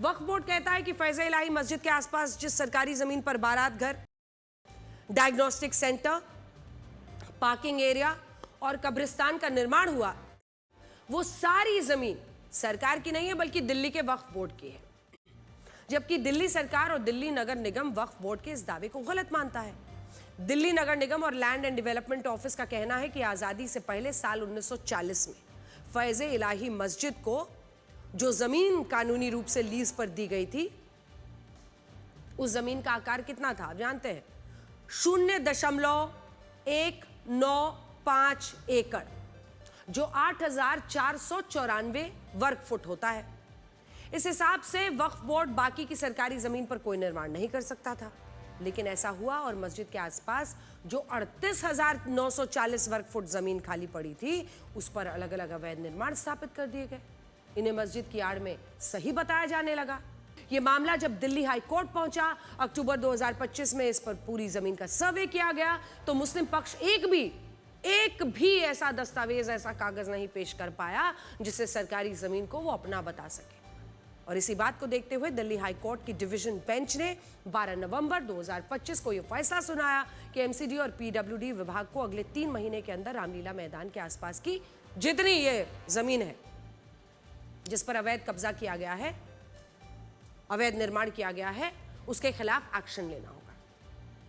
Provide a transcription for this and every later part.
वक्फ board कहता है कि फैज़ इलाही मस्जिद के आसपास जिस सरकारी जमीन पर बारात घर, डायग्नोस्टिक सेंटर, पार्किंग एरिया और कब्रिस्तान का निर्माण हुआ, वो सारी जमीन सरकार की नहीं है बल्कि दिल्ली के वक्फ बोर्ड की है। जबकि दिल्ली सरकार और दिल्ली नगर निगम वक्फ बोर्ड के इस दावे को गलत मानता है। दिल्ली नगर निगम और लैंड एंड डेवलपमेंट ऑफिस का कहना है कि आजादी से पहले साल 1940 में फैज़ इलाही मस्जिद को जो जमीन कानूनी रूप से लीज पर दी गई थी, उस जमीन का आकार कितना था आप जानते हैं? 0.195 एकड़, जो 8,494 वर्ग फुट होता है। इस हिसाब से वक्फ बोर्ड बाकी की सरकारी जमीन पर कोई निर्माण नहीं कर सकता था, लेकिन ऐसा हुआ और मस्जिद के आसपास जो 38,940 वर्ग फुट जमीन खाली पड़ी थी, उस पर अलग अलग अवैध निर्माण स्थापित कर दिए गए। इन्हें मस्जिद की आड़ में सही बताया जाने लगा। यह मामला जब दिल्ली हाई कोर्ट पहुंचा, अक्टूबर 2025 में इस पर पूरी जमीन का सर्वे किया गया, तो मुस्लिम पक्ष एक भी ऐसा दस्तावेज, ऐसा कागज नहीं पेश कर पाया जिससे सरकारी जमीन को वो अपना बता सके। और इसी बात को देखते हुए दिल्ली हाई कोर्ट की डिवीजन बेंच ने 12 नवंबर 2025 को यह फैसला सुनाया कि एमसीडी और पीडब्ल्यूडी विभाग को अगले 3 महीने के अंदर रामलीला मैदान के आसपास की जितनी ये जमीन है जिस पर अवैध कब्जा किया गया है, अवैध निर्माण किया गया है, उसके खिलाफ एक्शन लेना होगा।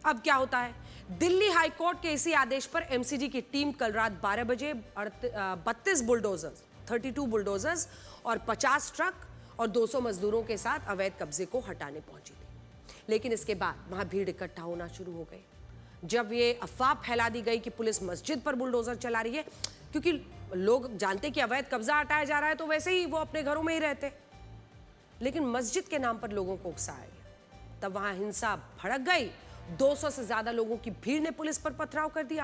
अब क्या होता है? दिल्ली हाई कोर्ट के इसी आदेश पर एमसीडी की टीम कल रात 12 बजे 32 बुलडोजर्स, 32 बुलडोजर्स और 50 ट्रक और 200 मजदूरों के साथ अवैध कब्जे को हटाने पहुंची थी। लेकिन इसके बाद वहां भीड़ इकट्ठा होना शुरू हो गई। जब ये अफवाह फैला दी गई कि पुलिस मस्जिद पर बुलडोजर चला रही है, क्योंकि लोग जानते कि अवैध कब्जा हटाया जा रहा है तो वैसे ही वो अपने घरों में ही रहते, लेकिन मस्जिद के नाम पर लोगों को उकसाया गया। तब वहां हिंसा भड़क गई। 200 से ज्यादा लोगों की भीड़ ने पुलिस पर पथराव कर दिया।